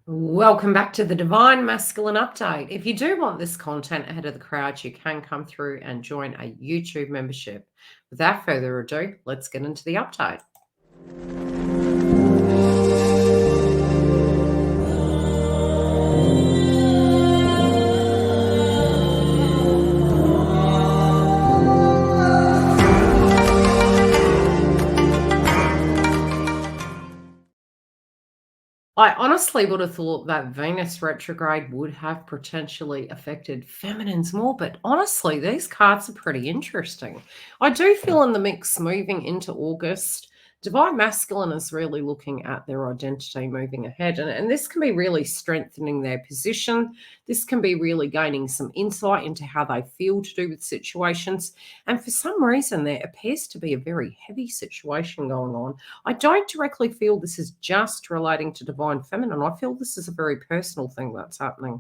Welcome back to the Divine Masculine Update. If you do want this content ahead of the crowd, you can come through and join a YouTube membership. Without further ado, let's get into the update. I honestly would have thought that Venus retrograde would have potentially affected feminines more, but honestly, these cards are pretty interesting. I do feel in the mix moving into August, Divine Masculine is really looking at their identity moving ahead, and this can be really strengthening their position. This can be really gaining some insight into how they feel to do with situations. And for some reason, there appears to be a very heavy situation going on. I don't directly feel this is just relating to divine feminine. I feel this is a very personal thing that's happening.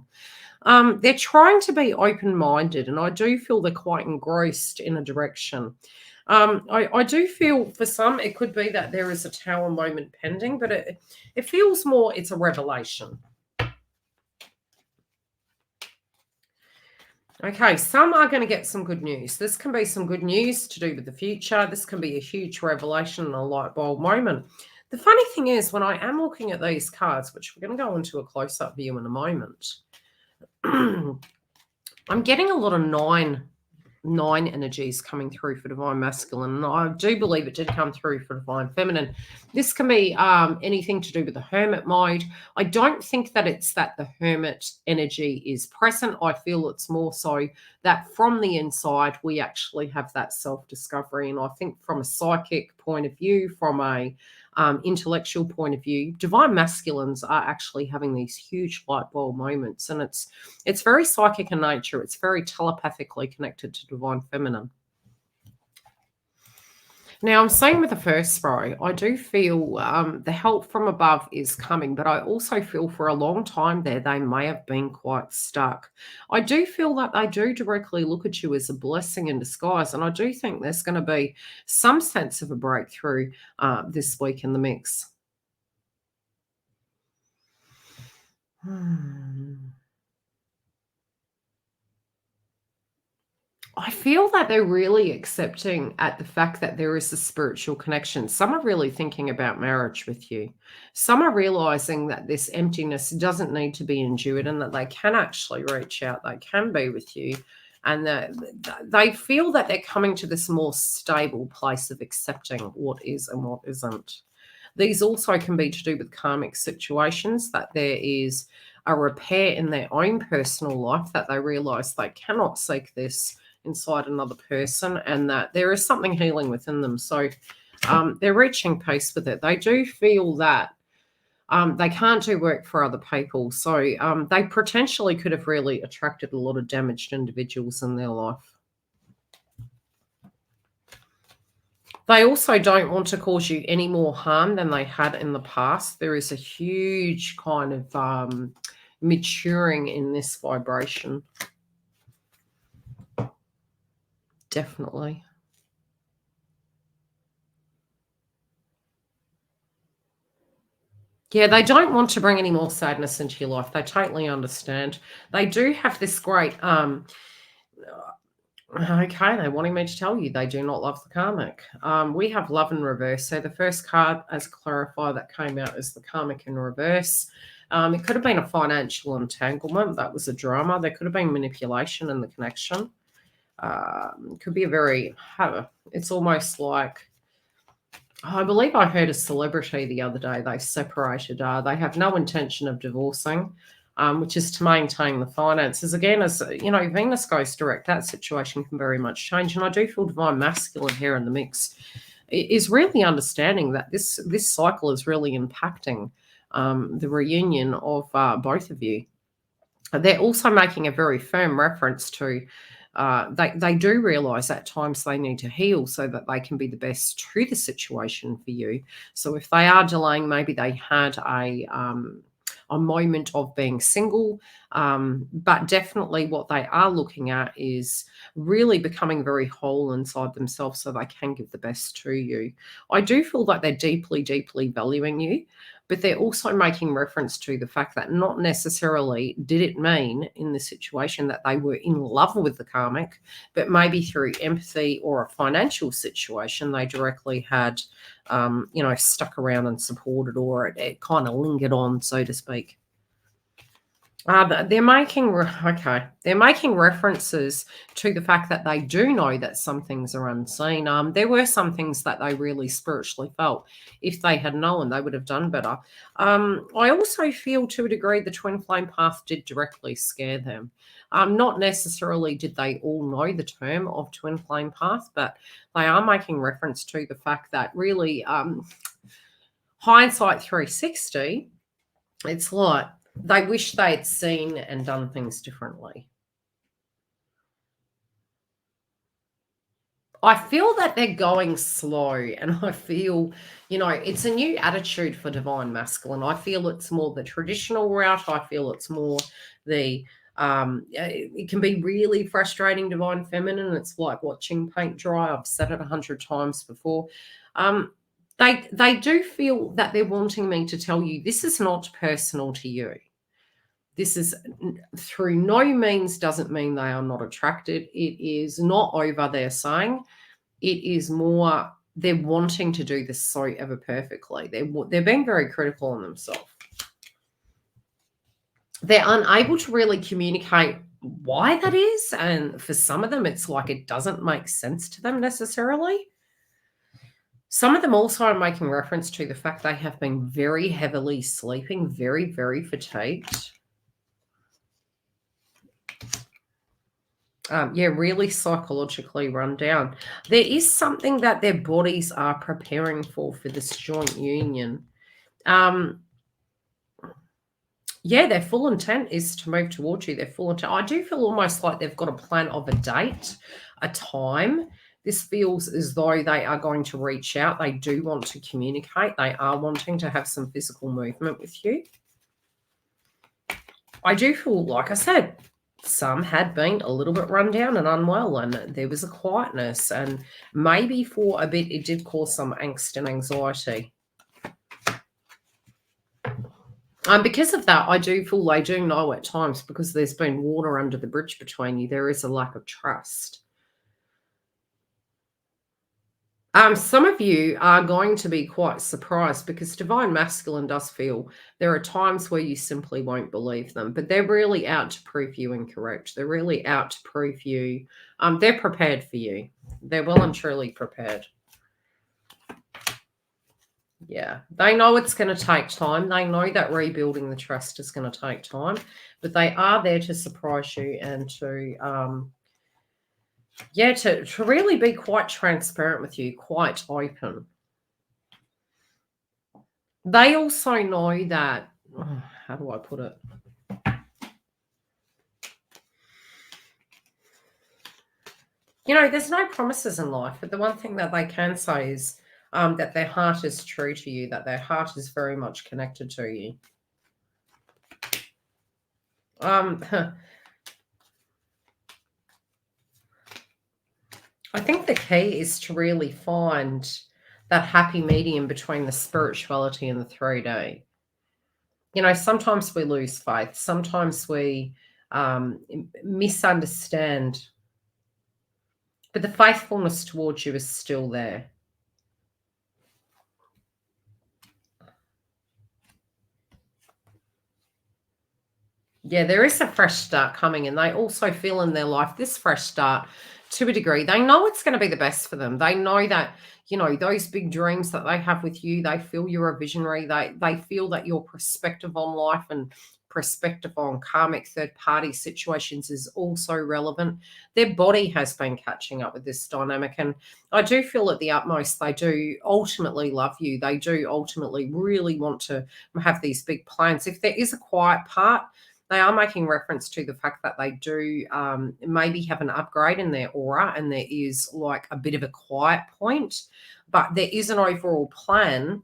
They're trying to be open minded, and I do feel they're quite engrossed in a direction. I do feel for some it could be that there is a tower moment pending, but it feels more it's a revelation. Okay, some are going to get some good news. This can be some good news to do with the future. This can be a huge revelation and a light bulb moment. The funny thing is, when I am looking at these cards, which we're going to go into a close-up view in a moment, I'm getting a lot of nine energies coming through for divine masculine, and I do believe it did come through for divine feminine. This can be anything to do with the hermit mode. I don't think that it's that the hermit energy is present. I feel it's more so that from the inside we actually have that self-discovery, and I think from a psychic point of view, from a intellectual point of view, divine masculines are actually having these huge light bulb moments, and it's very psychic in nature. It's very telepathically connected to divine feminine. Now, I'm saying with the first row, I do feel the help from above is coming, but I also feel for a long time there, they may have been quite stuck. I do feel that they do directly look at you as a blessing in disguise, and I do think there's going to be some sense of a breakthrough this week in the mix. I feel that they're really accepting at the fact that there is a spiritual connection. Some are really thinking about marriage with you. Some are realizing that this emptiness doesn't need to be endured and that they can actually reach out, they can be with you, and that they feel that they're coming to this more stable place of accepting what is and what isn't. These also can be to do with karmic situations, that there is a repair in their own personal life, that they realize they cannot seek this inside another person, and that there is something healing within them. So they're reaching peace with it. They do feel that they can't do work for other people. So they potentially could have really attracted a lot of damaged individuals in their life. They also don't want to cause you any more harm than they had in the past. There is a huge kind of maturing in this vibration. Definitely. Yeah, they don't want to bring any more sadness into your life. They totally understand. They do have this great okay, they're wanting me to tell you they do not love the karmic. We have love in reverse. So the first card, as clarify, that came out is the karmic in reverse. It could have been a financial entanglement. That was a drama. There could have been manipulation in the connection. It could be a very, it's almost like, I believe I heard a celebrity the other day, they separated. They have no intention of divorcing. Which is to maintain the finances. Again, as you know, Venus goes direct, that situation can very much change. And I do feel divine masculine here in the mix is really understanding that this cycle is really impacting the reunion of both of you. They're also making a very firm reference to they do realize at times they need to heal so that they can be the best to the situation for you. So if they are delaying, maybe they had a moment of being single, but definitely what they are looking at is really becoming very whole inside themselves so they can give the best to you. I do feel like they're deeply, deeply valuing you, but they're also making reference to the fact that not necessarily did it mean in the situation that they were in love with the karmic, but maybe through empathy or a financial situation, they directly had, stuck around and supported, or it kind of lingered on, so to speak. They're making references to the fact that they do know that some things are unseen. There were some things that they really spiritually felt. If they had known, they would have done better. I also feel, to a degree, the twin flame path did directly scare them. Not necessarily did they all know the term of twin flame path, but they are making reference to the fact that really, hindsight 360, it's like they wish they had seen and done things differently. I feel that they're going slow, and I feel, it's a new attitude for divine masculine. I feel it's more the traditional route. I feel it's more the, it can be really frustrating divine feminine. It's like watching paint dry. I've said it 100 times before. They do feel that they're wanting me to tell you this is not personal to you. This is through no means doesn't mean they are not attracted. It is not over, they're saying. It is more they're wanting to do this so ever perfectly. They're being very critical on themselves. They're unable to really communicate why that is. And for some of them, it's like it doesn't make sense to them necessarily. Some of them also are making reference to the fact they have been very heavily sleeping, very, very fatigued. Really psychologically run down. There is something that their bodies are preparing for this joint union. Their full intent is to move towards you. Their full intent. I do feel almost like they've got a plan of a date, a time. This feels as though they are going to reach out. They do want to communicate. They are wanting to have some physical movement with you. I do feel, like I said, some had been a little bit run down and unwell, and there was a quietness, and maybe for a bit it did cause some angst and anxiety. Because of that, I do feel they do know at times, because there's been water under the bridge between you, there is a lack of trust. Some of you are going to be quite surprised, because divine masculine does feel there are times where you simply won't believe them, but they're really out to prove you incorrect. They're really out to prove you. They're prepared for you. They're well and truly prepared. Yeah, they know it's going to take time. They know that rebuilding the trust is going to take time, but they are there to surprise you and to to really be quite transparent with you, quite open. They also know that, how do I put it? There's no promises in life, but the one thing that they can say is that their heart is true to you, that their heart is very much connected to you. I think the key is to really find that happy medium between the spirituality and the 3D. Sometimes we lose faith. Sometimes we misunderstand. But the faithfulness towards you is still there. Yeah, there is a fresh start coming, and they also feel in their life this fresh start, to a degree, they know it's going to be the best for them. They know that, those big dreams that they have with you, they feel you're a visionary. They feel that your perspective on life and perspective on karmic third-party situations is also relevant. Their body has been catching up with this dynamic, and I do feel at the utmost they do ultimately love you. They do ultimately really want to have these big plans. If there is a quiet part, they are making reference to the fact that they do maybe have an upgrade in their aura, and there is like a bit of a quiet point, but there is an overall plan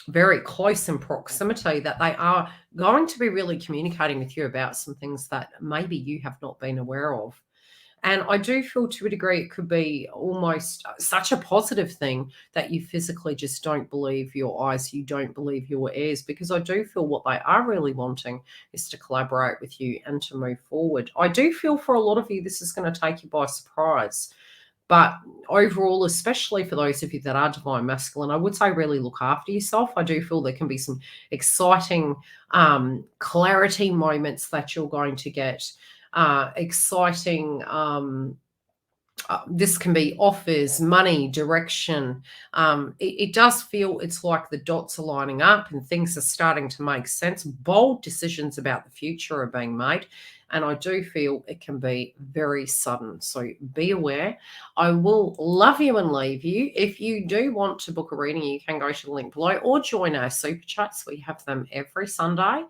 very close in proximity that they are going to be really communicating with you about some things that maybe you have not been aware of. And I do feel to a degree it could be almost such a positive thing that you physically just don't believe your eyes, you don't believe your ears, because I do feel what they are really wanting is to collaborate with you and to move forward. I do feel for a lot of you, this is going to take you by surprise. But overall, especially for those of you that are divine masculine, I would say really look after yourself. I do feel there can be some exciting clarity moments that you're going to get, exciting this can be offers, money, direction. It does feel it's like the dots are lining up and things are starting to make sense. Bold decisions about the future are being made. And I do feel it can be very sudden. So be aware. I will love you and leave you. If you do want to book a reading, you can go to the link below or join our super chats. We have them every Sunday.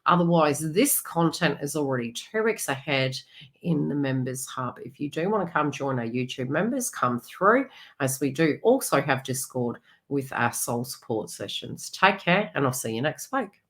Otherwise, this content is already 2 weeks ahead in the Members Hub. If you do want to come join our YouTube members, come through, as we do also have Discord with our soul support sessions. Take care, and I'll see you next week.